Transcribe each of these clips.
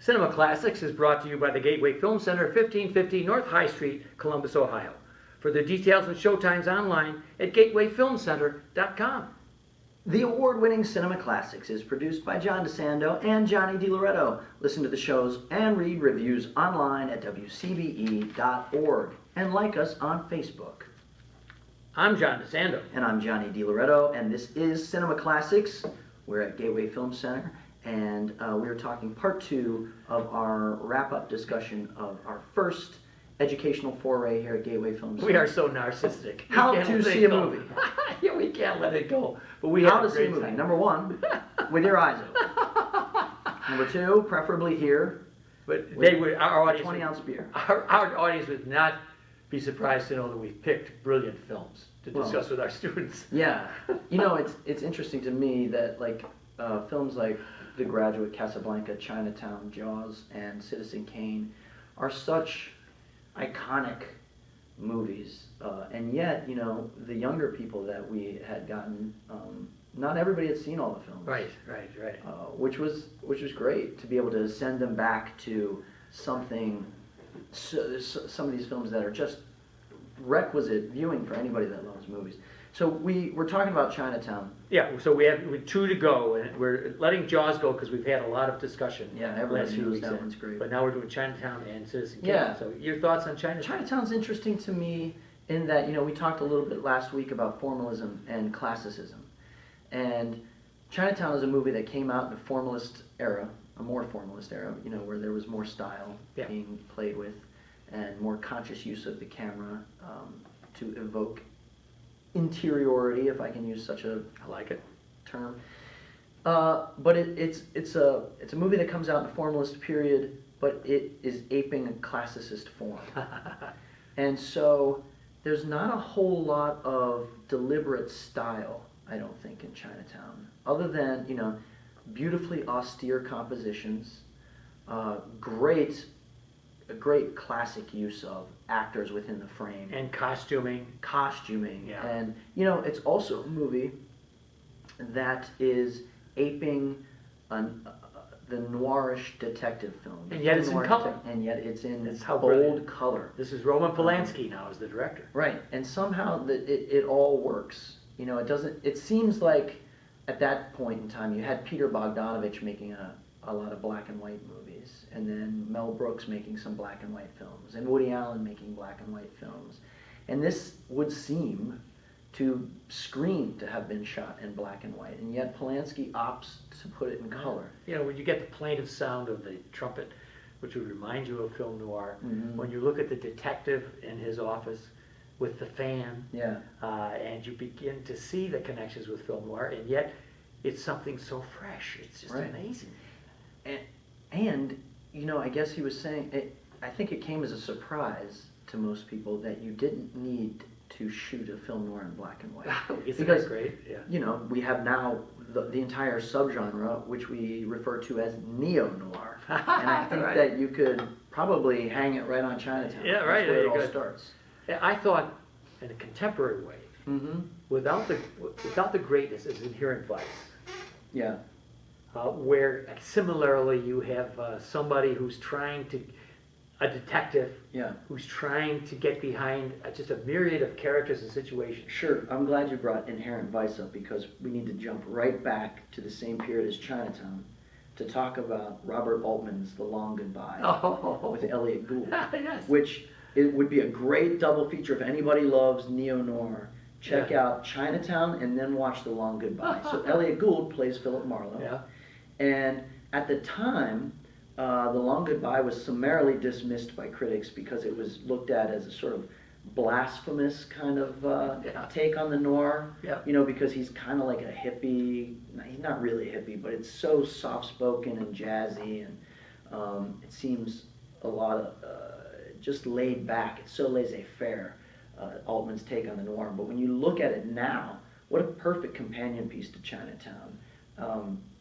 Cinema Classics is brought to you by the Gateway Film Center, 1550 North High Street, Columbus, Ohio. Further details and showtimes online at gatewayfilmcenter.com. The award-winning Cinema Classics is produced by John DeSando and Johnny DiLoretto. Listen to the shows and read reviews online at WCBE.org and like us on Facebook. I'm John DeSando. And I'm Johnny DiLoretto, and this is Cinema Classics. We're at Gateway Film Center, and we're talking part 2 of our wrap-up discussion of our first educational foray here at Gateway Film Center. We are so narcissistic. How to see a movie. Yeah, we can't let it go. But How to see a movie. Number 1, with your eyes open. Number 2, preferably here. But they would, our audience, 20-ounce beer. Our audience would not be surprised to know that we've picked brilliant films to discuss with our students. Yeah, you know, it's interesting to me that films like The Graduate, Casablanca, Chinatown, Jaws, and Citizen Kane are such iconic movies, and yet, you know, the younger people that we had gotten, not everybody had seen all the films. Right. Which was great to be able to send them back to something. Some of these films that are just requisite viewing for anybody that loves movies. So we're talking about Chinatown. Yeah, so we have 2 to go, and we're letting Jaws go because we've had a lot of discussion. Yeah, everybody knows that one's great. But now we're doing Chinatown and Citizen Kane. Yeah. So your thoughts on Chinatown? Chinatown's interesting to me in that, you know, we talked a little bit last week about formalism and classicism. And Chinatown is a movie that came out in a formalist era, a more formalist era, you know, where there was more style being played with and more conscious use of the camera to evoke interiority, if I can use such a term. But it's a movie that comes out in the formalist period, but it is aping a classicist form. And so there's not a whole lot of deliberate style, I don't think, in Chinatown, other than, you know, beautifully austere compositions, a great classic use of actors within the frame. And costuming. Yeah. And, you know, it's also a movie that is aping the noirish detective film. And yet it's in color. And yet it's in bold brilliant color. This is Roman Polanski now as the director. Right. And somehow it all works. You know, it seems like at that point in time you had Peter Bogdanovich making a lot of black and white movies, and then Mel Brooks making some black and white films, and Woody Allen making black and white films. And this would seem to scream to have been shot in black and white, and yet Polanski opts to put it in color. You know, when you get the plaintive sound of the trumpet, which would remind you of film noir, when you look at the detective in his office with the fan, and you begin to see the connections with film noir, and yet it's something so fresh. It's just amazing. And you know, I guess he was saying, I think it came as a surprise to most people that you didn't need to shoot a film noir in black and white. Isn't that great? Yeah. You know, we have now the entire subgenre, which we refer to as neo-noir. And I think that you could probably hang it right on Chinatown. Yeah, right. That's where it all starts. I thought, in a contemporary way, without the greatness as inherent vice. Yeah. Where similarly you have somebody who's a detective, who's trying to get behind just a myriad of characters and situations. Sure, I'm glad you brought inherent vice up because we need to jump right back to the same period as Chinatown to talk about Robert Altman's The Long Goodbye with Elliot Gould, which it would be a great double feature if anybody loves neo-noir. Check out Chinatown and then watch The Long Goodbye. So Elliot Gould plays Philip Marlowe. Yeah. And at the time, The Long Goodbye was summarily dismissed by critics because it was looked at as a sort of blasphemous kind of take on the noir. Yeah. You know, because he's kind of like a hippie. He's not really a hippie, but it's so soft-spoken and jazzy, and it seems a lot of just laid back. It's so laissez-faire, Altman's take on the noir. But when you look at it now, what a perfect companion piece to Chinatown.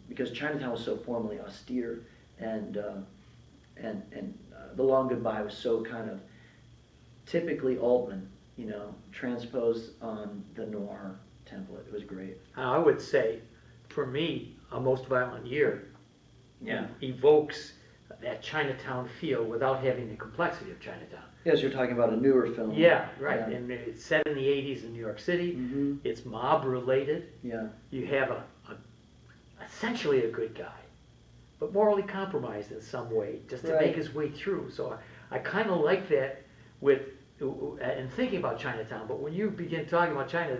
Because Chinatown was so formally austere, and The Long Goodbye was so kind of typically Altman, you know, transposed on the noir template. It was great. I would say, for me, A Most Violent Year Yeah. evokes that Chinatown feel without having the complexity of Chinatown. Yes, you're talking about a newer film. Yeah, right. Yeah. And it's set in the 80s in New York City. Mm-hmm. It's mob related. Yeah. You have essentially a good guy, but morally compromised in some way, just to make his way through. So I kind of like that in thinking about Chinatown. But when you begin talking about China,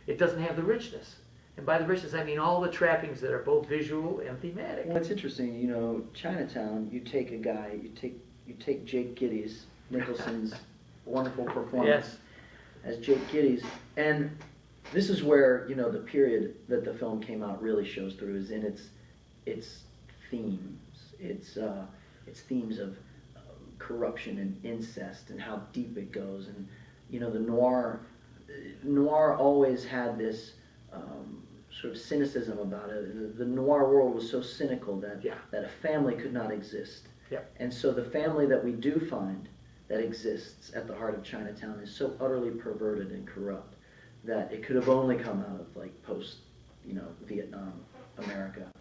it doesn't have the richness. And by the richness, I mean all the trappings that are both visual and thematic. Well, it's interesting, you know, Chinatown, you take a guy, you take Jake Gittes, Nicholson's wonderful performance as Jake Gittes, and this is where, you know, the period that the film came out really shows through is in its themes. Its themes of corruption and incest and how deep it goes. And, you know, the noir always had this sort of cynicism about it. The noir world was so cynical that a family could not exist. Yep. And so the family that we do find that exists at the heart of Chinatown is so utterly perverted and corrupt that it could have only come out of like post, you know, Vietnam America.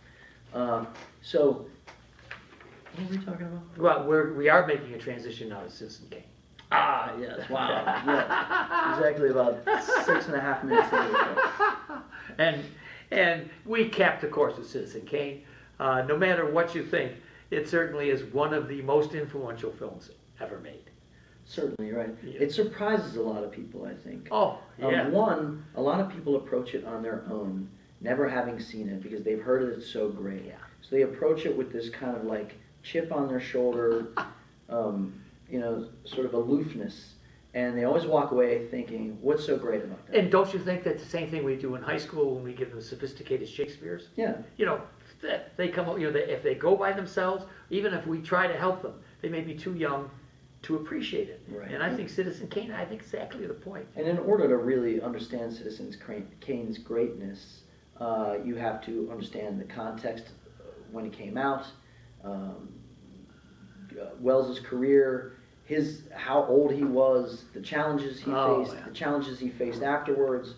So what were we talking about? Well, we are making a transition now to Citizen Kane. Ah, yes, wow. Yeah. Exactly about 6.5 minutes later. And we capped the course with Citizen Kane. No matter what you think, it certainly is one of the most influential films ever made. Certainly, right. Yeah. It surprises a lot of people, I think. Oh, yeah. One, a lot of people approach it on their own, never having seen it, because they've heard it's so great. Yeah. So they approach it with this kind of like chip on their shoulder, you know, sort of aloofness. And they always walk away thinking, what's so great about that? And don't you think that's the same thing we do in high school when we give them sophisticated Shakespeares? Yeah. You know, they come up, you know, if they go by themselves, even if we try to help them, they may be too young to appreciate it. Right. And I think Citizen Kane, I think exactly the point. And in order to really understand Citizen Kane's greatness, you have to understand the context when it came out, Wells's career, how old he was, the challenges he faced, the challenges he faced afterwards.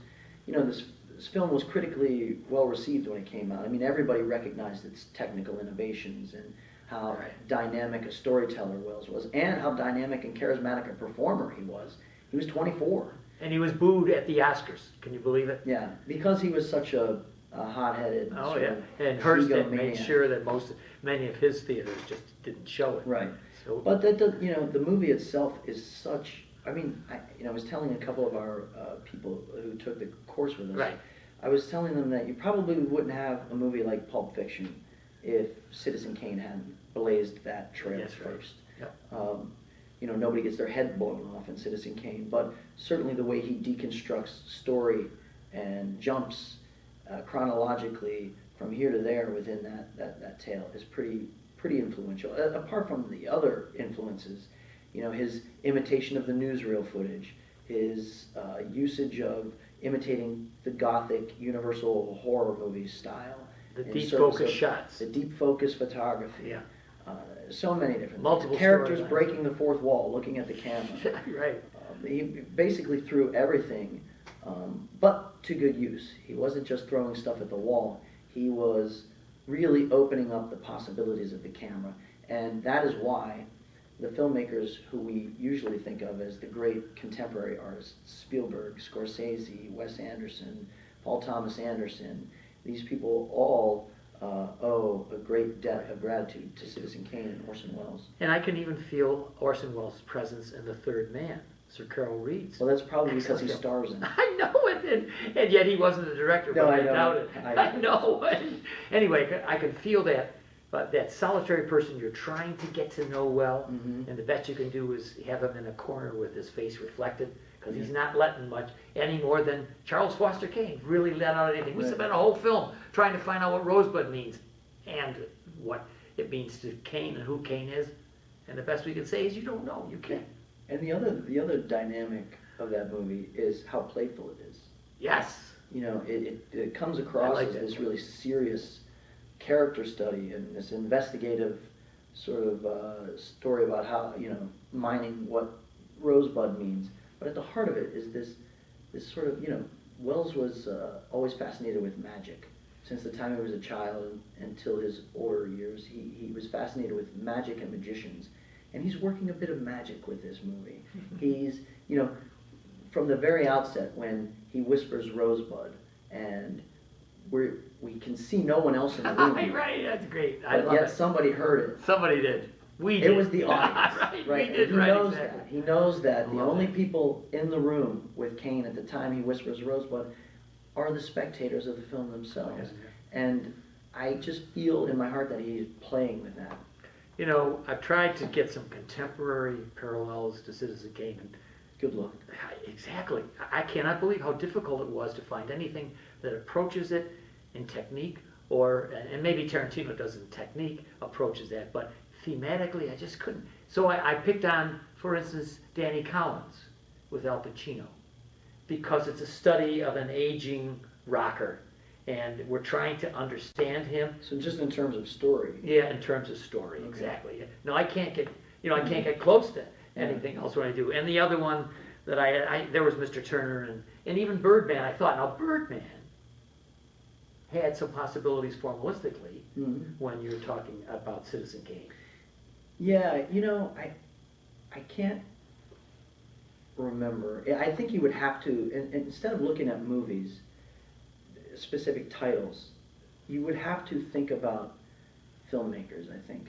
You know, this film was critically well received when it came out. I mean, everybody recognized its technical innovations and how dynamic a storyteller Wells was, and how dynamic and charismatic a performer he was. He was 24. And he was booed at the Oscars. Can you believe it? Yeah, because he was such a hot-headed. Oh yeah, and Hearst had made sure that many of his theaters just didn't show it. Right. So, but that does, you know, the movie itself is such. I mean, I was telling a couple of our people who took the course with us. Right. I was telling them that you probably wouldn't have a movie like Pulp Fiction if Citizen Kane hadn't blazed that trail first. Yep. You know, nobody gets their head blown off in Citizen Kane, but certainly the way he deconstructs story and jumps chronologically from here to there within that tale is pretty influential. Apart from the other influences, you know, his imitation of the newsreel footage, his usage of imitating the Gothic Universal horror movie style, the deep focus shots, the deep focus photography. Yeah. So many different multiple characters breaking the fourth wall, looking at the camera. Right. He basically threw everything, but to good use. He wasn't just throwing stuff at the wall. He was really opening up the possibilities of the camera, and that is why the filmmakers who we usually think of as the great contemporary artists, Spielberg, Scorsese, Wes Anderson, Paul Thomas Anderson, these people all owe a great debt of gratitude to Citizen Kane and Orson Welles. And I can even feel Orson Welles' presence in The Third Man, Sir Carol Reed's. Well, that's probably because he stars in it. I know it, and yet he wasn't the director, but I doubt it. I know. Anyway, I can feel that solitary person you're trying to get to know well, and the best you can do is have him in a corner with his face reflected, because he's not letting much any more than Charles Foster Kane really let out anything. We spent a whole film trying to find out what Rosebud means and what it means to Kane and who Kane is, and the best we can say is you don't know, you can't. And the other dynamic of that movie is how playful it is. Yes. You know, it comes across as this really serious character study and this investigative sort of story about how, you know, mining what Rosebud means. But at the heart of it is this sort of, you know, Wells was always fascinated with magic. since the time he was a child until his older years. He was fascinated with magic and magicians, and he's working a bit of magic with this movie. He's, you know, from the very outset when he whispers Rosebud, and we can see no one else in the room. Right, that's great. But yet somebody heard it. Somebody did. We did. It was the audience. Right, we did, He right, knows exactly. that. He knows that the Love only it. people in the room with Kane at the time he whispers Rosebud are the spectators of the film themselves. Yes. And I just feel in my heart that he's playing with that. You know, I've tried to get some contemporary parallels to Citizen Kane. And Good luck. exactly. I cannot believe how difficult it was to find anything that approaches it in technique, or, and maybe Tarantino does in technique, approaches that, but thematically I just couldn't. So I picked on, for instance, Danny Collins with Al Pacino, because it's a study of an aging rocker, and we're trying to understand him. So just in terms of story. Yeah, in terms of story, Okay. exactly. No, I can't get, I can't get close to anything else when I do. And the other one that there was Mr. Turner and even Birdman. I thought, now Birdman had some possibilities formalistically when you're talking about Citizen Kane. Yeah, I can't remember. I think you would have to, instead of looking at movies, specific titles, you would have to think about filmmakers, I think.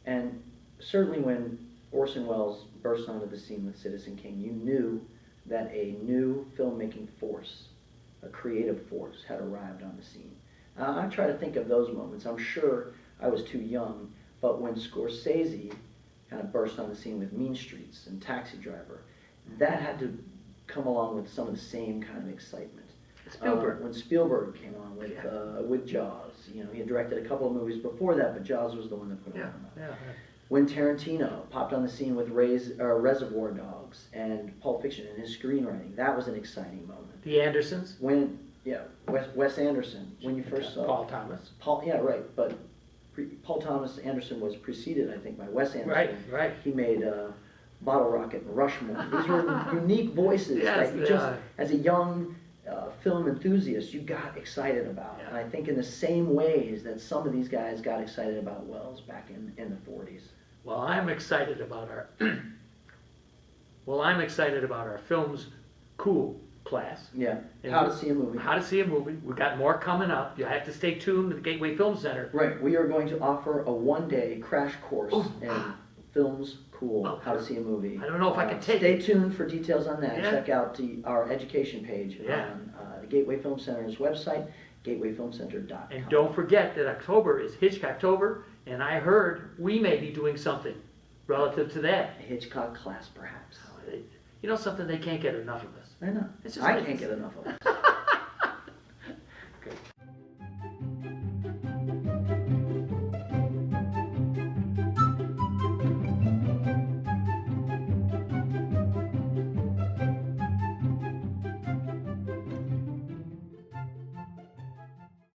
And certainly when Orson Welles burst onto the scene with Citizen Kane, you knew that a new filmmaking force, a creative force, had arrived on the scene. I try to think of those moments. I'm sure I was too young, but when Scorsese kind of burst on the scene with Mean Streets and Taxi Driver, that had to come along with some of the same kind of excitement. Spielberg. When Spielberg came on with Jaws, he had directed a couple of movies before that, but Jaws was the one that put it on. Yeah. When Tarantino popped on the scene with Reservoir Dogs and Pulp Fiction and his screenwriting, that was an exciting moment. The Andersons. Wes Anderson, when you first saw Paul Thomas. But Paul Thomas Anderson was preceded, I think, by Wes Anderson. Right. He made Bottle Rocket and Rushmore. These were unique voices that you just, as a young film enthusiast, you got excited about. Yeah. And I think in the same ways that some of these guys got excited about Wells back in the 40s. Well, I'm excited about our films cool class. Yeah. And How to see a movie. How to see a movie. We've got more coming up. You have to stay tuned to the Gateway Film Center. Right. We are going to offer a one-day crash course in films cool, how to see a movie. I don't know if I can take Stay it. tuned for details on that. Yeah. Check out our education page on the Gateway Film Center's website, gatewayfilmcenter.com. And don't forget that October is Hitchcocktober, and I heard we may be doing something relative to that. A Hitchcock class, perhaps. Something, they can't get enough of us. I know. It's just I like- can't get enough of it.